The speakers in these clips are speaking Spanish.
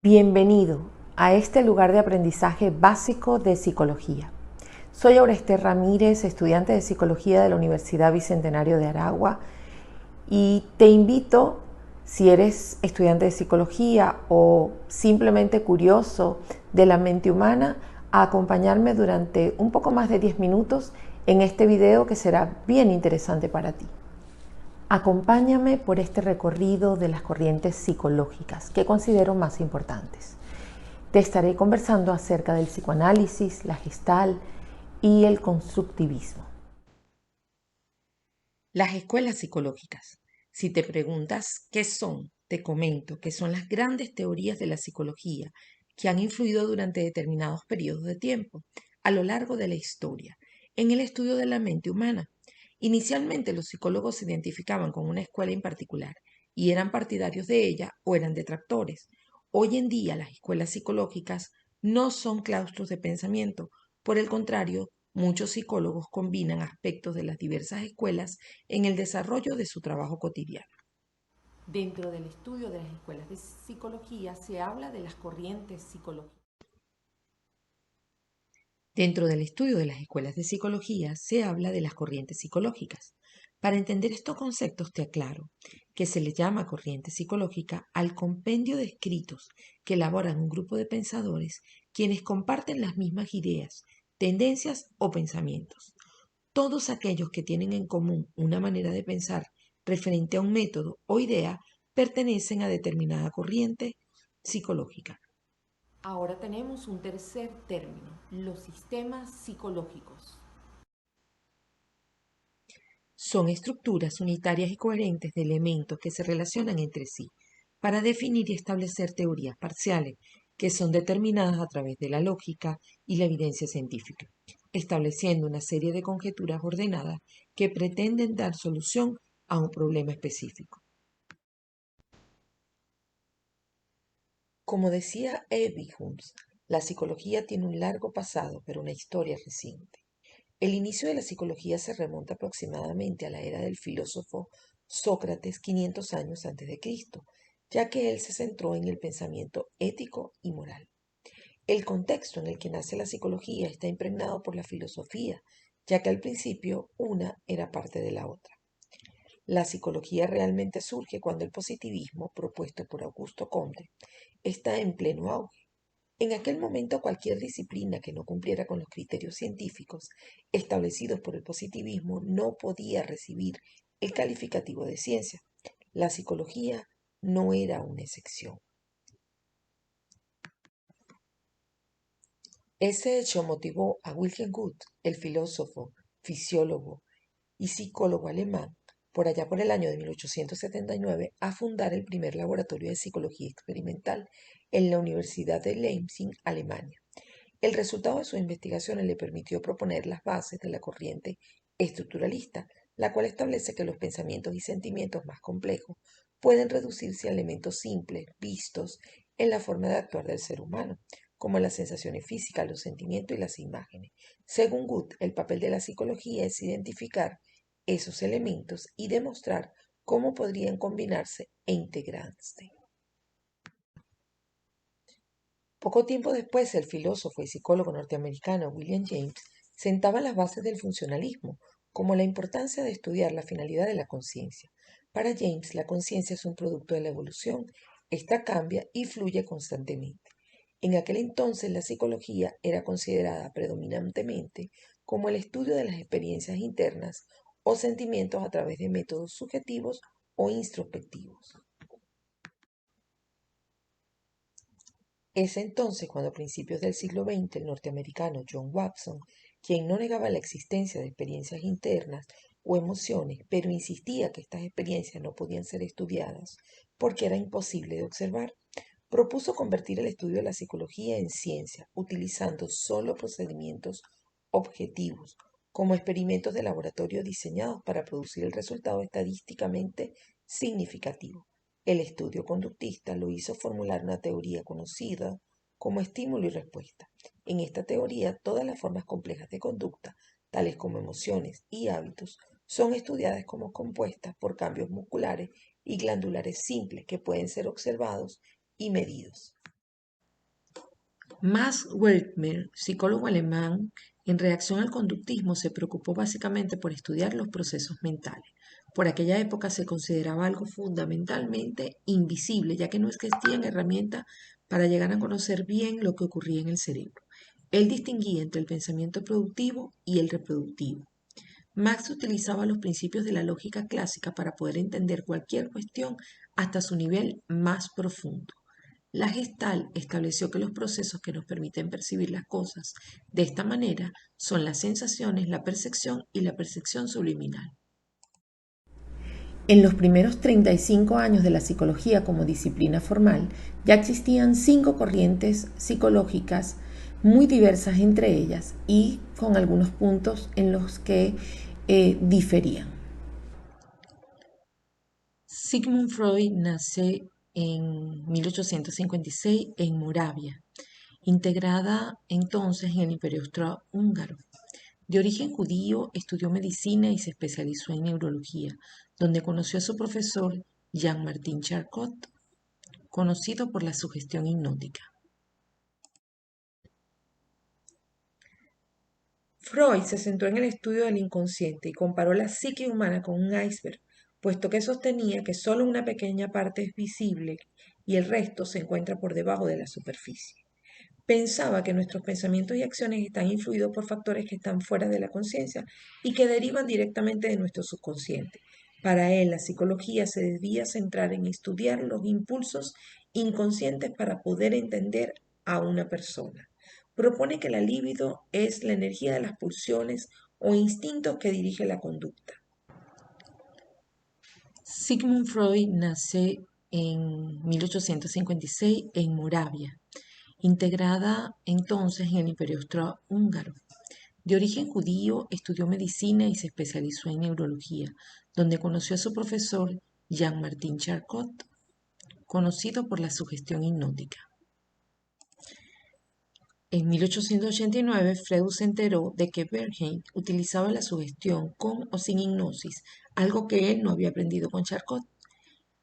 Bienvenido a este lugar de aprendizaje básico de psicología. Soy Aurester Ramírez, estudiante de psicología de la Universidad Bicentenario de Aragua, y te invito, si eres estudiante de psicología o simplemente curioso de la mente humana, a acompañarme durante un poco más de 10 minutos en este video que será bien interesante para ti. Acompáñame por este recorrido de las corrientes psicológicas que considero más importantes. Te estaré conversando acerca del psicoanálisis, la Gestalt y el constructivismo. Las escuelas psicológicas. Si te preguntas qué son, te comento que son las grandes teorías de la psicología que han influido durante determinados periodos de tiempo, a lo largo de la historia, en el estudio de la mente humana. Inicialmente los psicólogos se identificaban con una escuela en particular y eran partidarios de ella o eran detractores. Hoy en día las escuelas psicológicas no son claustros de pensamiento, por el contrario, muchos psicólogos combinan aspectos de las diversas escuelas en el desarrollo de su trabajo cotidiano. Dentro del estudio de las escuelas de psicología se habla de las corrientes psicológicas. Dentro del estudio de las escuelas de psicología se habla de las corrientes psicológicas. Para entender estos conceptos te aclaro que se le llama corriente psicológica al compendio de escritos que elaboran un grupo de pensadores quienes comparten las mismas ideas, tendencias o pensamientos. Todos aquellos que tienen en común una manera de pensar referente a un método o idea pertenecen a determinada corriente psicológica. Ahora tenemos un tercer término, los sistemas psicológicos. Son estructuras unitarias y coherentes de elementos que se relacionan entre sí para definir y establecer teorías parciales que son determinadas a través de la lógica y la evidencia científica, estableciendo una serie de conjeturas ordenadas que pretenden dar solución a un problema específico. Como decía Ebbinghaus, la psicología tiene un largo pasado, pero una historia reciente. El inicio de la psicología se remonta aproximadamente a la era del filósofo Sócrates 500 años antes de Cristo, ya que él se centró en el pensamiento ético y moral. El contexto en el que nace la psicología está impregnado por la filosofía, ya que al principio una era parte de la otra. La psicología realmente surge cuando el positivismo, propuesto por Augusto Comte, está en pleno auge. En aquel momento cualquier disciplina que no cumpliera con los criterios científicos establecidos por el positivismo no podía recibir el calificativo de ciencia. La psicología no era una excepción. Ese hecho motivó a Wilhelm Wundt, el filósofo, fisiólogo y psicólogo alemán, por allá por el año de 1879, a fundar el primer laboratorio de psicología experimental en la Universidad de Leipzig, Alemania. El resultado de sus investigaciones le permitió proponer las bases de la corriente estructuralista, la cual establece que los pensamientos y sentimientos más complejos pueden reducirse a elementos simples vistos en la forma de actuar del ser humano, como las sensaciones físicas, los sentimientos y las imágenes. Según Gut, el papel de la psicología es identificar esos elementos y demostrar cómo podrían combinarse e integrarse. Poco tiempo después, el filósofo y psicólogo norteamericano William James sentaba las bases del funcionalismo, como la importancia de estudiar la finalidad de la conciencia. Para James, la conciencia es un producto de la evolución, esta cambia y fluye constantemente. En aquel entonces, la psicología era considerada predominantemente como el estudio de las experiencias internas o sentimientos a través de métodos subjetivos o introspectivos. Es entonces cuando a principios del siglo XX el norteamericano John Watson, quien no negaba la existencia de experiencias internas o emociones, pero insistía que estas experiencias no podían ser estudiadas porque era imposible de observar, propuso convertir el estudio de la psicología en ciencia, utilizando solo procedimientos objetivos, como experimentos de laboratorio diseñados para producir el resultado estadísticamente significativo. El estudio conductista lo hizo formular una teoría conocida como estímulo y respuesta. En esta teoría, todas las formas complejas de conducta, tales como emociones y hábitos, son estudiadas como compuestas por cambios musculares y glandulares simples que pueden ser observados y medidos. Max Wertheimer, psicólogo alemán, en reacción al conductismo se preocupó básicamente por estudiar los procesos mentales. Por aquella época se consideraba algo fundamentalmente invisible, ya que no existían herramientas para llegar a conocer bien lo que ocurría en el cerebro. Él distinguía entre el pensamiento productivo y el reproductivo. Max utilizaba los principios de la lógica clásica para poder entender cualquier cuestión hasta su nivel más profundo. La Gestalt estableció que los procesos que nos permiten percibir las cosas de esta manera son las sensaciones, la percepción y la percepción subliminal. En los primeros 35 años de la psicología como disciplina formal, ya existían 5 corrientes psicológicas muy diversas entre ellas y con algunos puntos en los que diferían. Sigmund Freud nace en 1856 en Moravia, integrada entonces en el Imperio Austrohúngaro. De origen judío, estudió medicina y se especializó en neurología, donde conoció a su profesor Jean-Martin Charcot, conocido por la sugestión hipnótica. Freud se centró en el estudio del inconsciente y comparó la psique humana con un iceberg, puesto que sostenía que solo una pequeña parte es visible y el resto se encuentra por debajo de la superficie. Pensaba que nuestros pensamientos y acciones están influidos por factores que están fuera de la conciencia y que derivan directamente de nuestro subconsciente. Para él, la psicología se debía centrar en estudiar los impulsos inconscientes para poder entender a una persona. Propone que la libido es la energía de las pulsiones o instintos que dirige la conducta. Sigmund Freud nace en 1856 en Moravia, integrada entonces en el Imperio Austrohúngaro. De origen judío, estudió medicina y se especializó en neurología, donde conoció a su profesor Jean-Martin Charcot, conocido por la sugestión hipnótica. En 1889, Freud se enteró de que Bernheim utilizaba la sugestión con o sin hipnosis, algo que él no había aprendido con Charcot.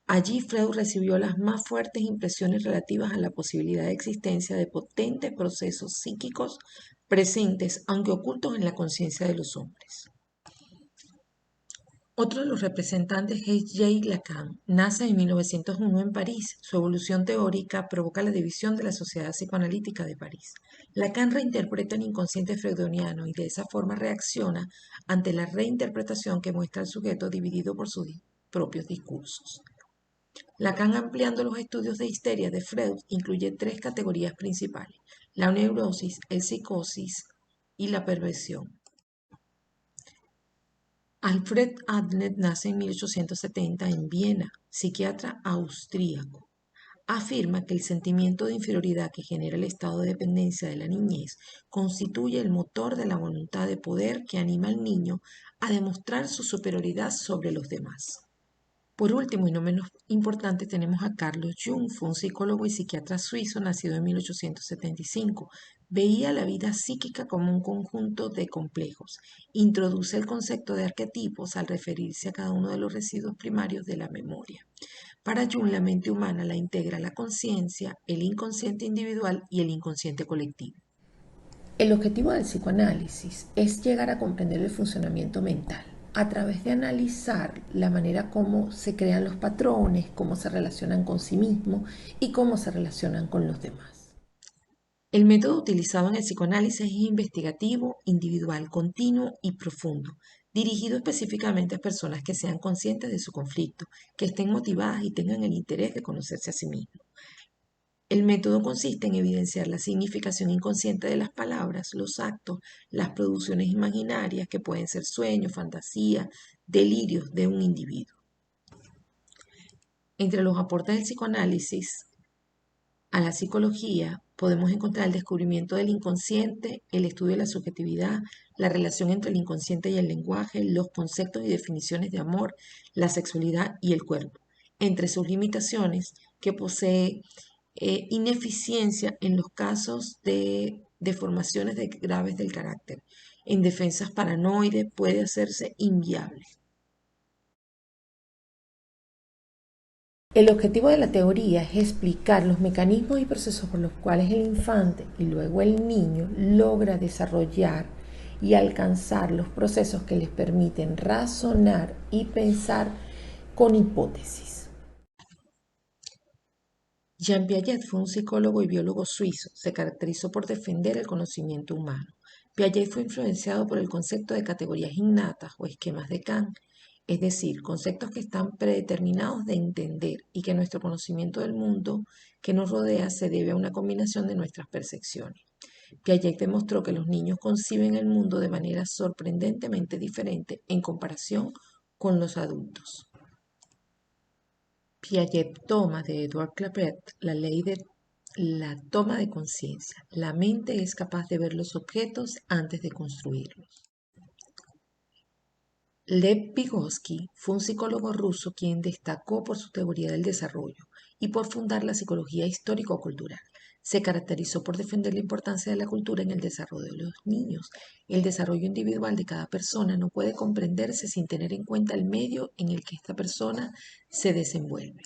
Allí Freud recibió las más fuertes impresiones relativas a la posibilidad de existencia de potentes procesos psíquicos presentes, aunque ocultos en la conciencia de los hombres. Otro de los representantes es Jacques Lacan. Nace en 1901 en París. Su evolución teórica provoca la división de la Sociedad Psicoanalítica de París. Lacan reinterpreta el inconsciente freudiano y de esa forma reacciona ante la reinterpretación que muestra el sujeto dividido por sus propios discursos. Lacan, ampliando los estudios de histeria de Freud, incluye 3 categorías principales: la neurosis, el psicosis y la perversión. Alfred Adler nace en 1870 en Viena, psiquiatra austríaco. Afirma que el sentimiento de inferioridad que genera el estado de dependencia de la niñez constituye el motor de la voluntad de poder que anima al niño a demostrar su superioridad sobre los demás. Por último, y no menos importante, tenemos a Carlos Jung. Fue un psicólogo y psiquiatra suizo nacido en 1875. Veía la vida psíquica como un conjunto de complejos. Introduce el concepto de arquetipos al referirse a cada uno de los residuos primarios de la memoria. Para Jung, la mente humana la integra la conciencia, el inconsciente individual y el inconsciente colectivo. El objetivo del psicoanálisis es llegar a comprender el funcionamiento mental a través de analizar la manera como se crean los patrones, cómo se relacionan con sí mismo y cómo se relacionan con los demás. El método utilizado en el psicoanálisis es investigativo, individual, continuo y profundo, dirigido específicamente a personas que sean conscientes de su conflicto, que estén motivadas y tengan el interés de conocerse a sí mismos. El método consiste en evidenciar la significación inconsciente de las palabras, los actos, las producciones imaginarias, que pueden ser sueños, fantasías, delirios de un individuo. Entre los aportes del psicoanálisis a la psicología podemos encontrar el descubrimiento del inconsciente, el estudio de la subjetividad, la relación entre el inconsciente y el lenguaje, los conceptos y definiciones de amor, la sexualidad y el cuerpo. Entre sus limitaciones, que posee ineficiencia en los casos de deformaciones graves del carácter. En defensas paranoides puede hacerse inviable. El objetivo de la teoría es explicar los mecanismos y procesos por los cuales el infante y luego el niño logra desarrollar y alcanzar los procesos que les permiten razonar y pensar con hipótesis. Jean Piaget fue un psicólogo y biólogo suizo. Se caracterizó por defender el conocimiento humano. Piaget fue influenciado por el concepto de categorías innatas o esquemas de Kant, es decir, conceptos que están predeterminados de entender y que nuestro conocimiento del mundo que nos rodea se debe a una combinación de nuestras percepciones. Piaget demostró que los niños conciben el mundo de manera sorprendentemente diferente en comparación con los adultos. Piaget toma de Edward Clapet la ley de la toma de conciencia. La mente es capaz de ver los objetos antes de construirlos. Lev Vygotsky fue un psicólogo ruso quien destacó por su teoría del desarrollo y por fundar la psicología histórico-cultural. Se caracterizó por defender la importancia de la cultura en el desarrollo de los niños. El desarrollo individual de cada persona no puede comprenderse sin tener en cuenta el medio en el que esta persona se desenvuelve.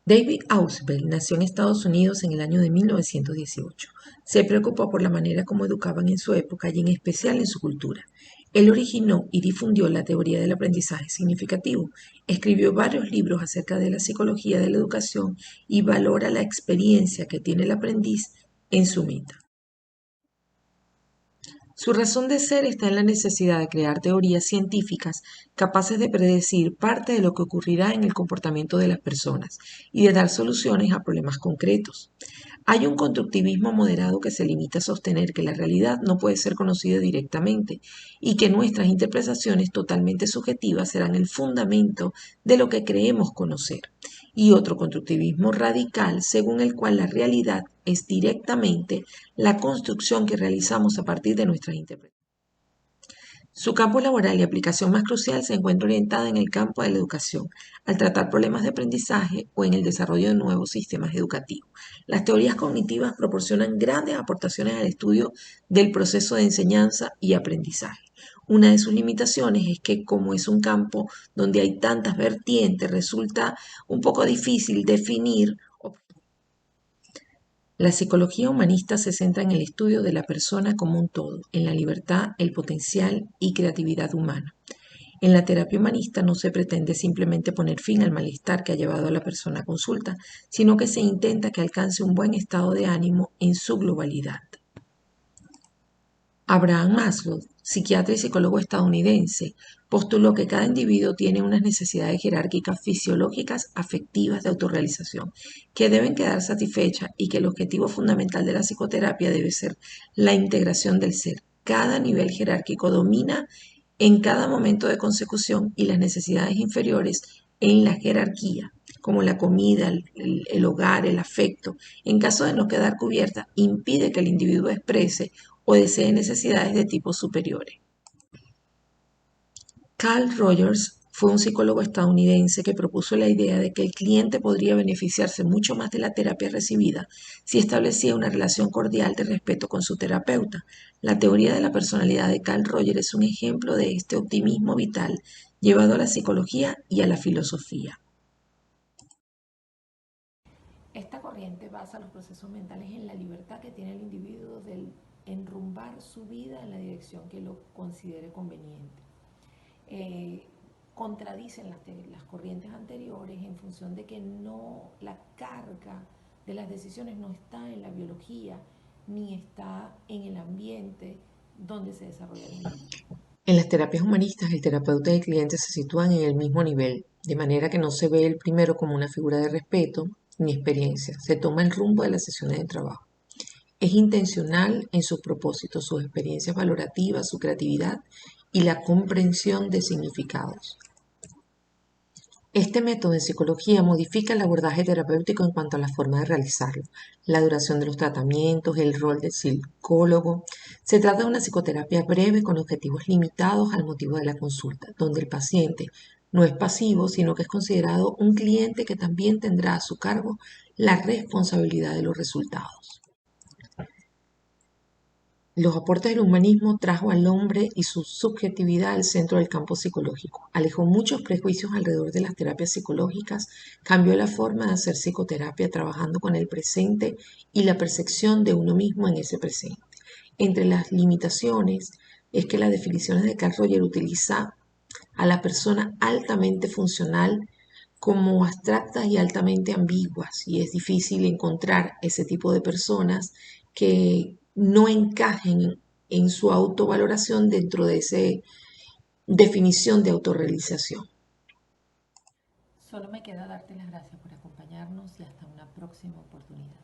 David Ausubel nació en Estados Unidos en el año de 1918. Se preocupó por la manera como educaban en su época y en especial en su cultura. Él originó y difundió la teoría del aprendizaje significativo. Escribió varios libros acerca de la psicología de la educación y valora la experiencia que tiene el aprendiz en su meta. Su razón de ser está en la necesidad de crear teorías científicas capaces de predecir parte de lo que ocurrirá en el comportamiento de las personas y de dar soluciones a problemas concretos. Hay un constructivismo moderado que se limita a sostener que la realidad no puede ser conocida directamente y que nuestras interpretaciones totalmente subjetivas serán el fundamento de lo que creemos conocer. Y otro constructivismo radical según el cual la realidad es directamente la construcción que realizamos a partir de nuestras interpretaciones. Su campo laboral y aplicación más crucial se encuentra orientada en el campo de la educación, al tratar problemas de aprendizaje o en el desarrollo de nuevos sistemas educativos. Las teorías cognitivas proporcionan grandes aportaciones al estudio del proceso de enseñanza y aprendizaje. Una de sus limitaciones es que, como es un campo donde hay tantas vertientes, resulta un poco difícil definir. La psicología humanista se centra en el estudio de la persona como un todo, en la libertad, el potencial y creatividad humana. En la terapia humanista no se pretende simplemente poner fin al malestar que ha llevado a la persona a consulta, sino que se intenta que alcance un buen estado de ánimo en su globalidad. Abraham Maslow, psiquiatra y psicólogo estadounidense, postuló que cada individuo tiene unas necesidades jerárquicas fisiológicas afectivas de autorrealización que deben quedar satisfechas y que el objetivo fundamental de la psicoterapia debe ser la integración del ser. Cada nivel jerárquico domina en cada momento de consecución y las necesidades inferiores en la jerarquía, como la comida, el hogar, el afecto, en caso de no quedar cubierta, impide que el individuo exprese o desee necesidades de tipo superiores. Carl Rogers fue un psicólogo estadounidense que propuso la idea de que el cliente podría beneficiarse mucho más de la terapia recibida si establecía una relación cordial de respeto con su terapeuta. La teoría de la personalidad de Carl Rogers es un ejemplo de este optimismo vital llevado a la psicología y a la filosofía. Esta corriente basa los procesos mentales en la libertad que tiene el individuo de enrumbar su vida en la dirección que lo considere conveniente. Contradicen las corrientes anteriores en función de que no la carga de las decisiones no está en la biología ni está en el ambiente donde se desarrolla el mismo. En las terapias humanistas, el terapeuta y el cliente se sitúan en el mismo nivel, de manera que no se ve el primero como una figura de respeto ni experiencia, se toma el rumbo de las sesiones de trabajo. Es intencional en sus propósitos, sus experiencias valorativas, su creatividad y la comprensión de significados. Este método en psicología modifica el abordaje terapéutico en cuanto a la forma de realizarlo, la duración de los tratamientos, el rol del psicólogo. Se trata de una psicoterapia breve con objetivos limitados al motivo de la consulta, donde el paciente no es pasivo, sino que es considerado un cliente que también tendrá a su cargo la responsabilidad de los resultados. Los aportes del humanismo trajo al hombre y su subjetividad al centro del campo psicológico, alejó muchos prejuicios alrededor de las terapias psicológicas, cambió la forma de hacer psicoterapia trabajando con el presente y la percepción de uno mismo en ese presente. Entre las limitaciones es que las definiciones de Carl Rogers utiliza a la persona altamente funcional como abstractas y altamente ambiguas, y es difícil encontrar ese tipo de personas que no encajen en su autovaloración dentro de esa definición de autorrealización. Solo me queda darte las gracias por acompañarnos y hasta una próxima oportunidad.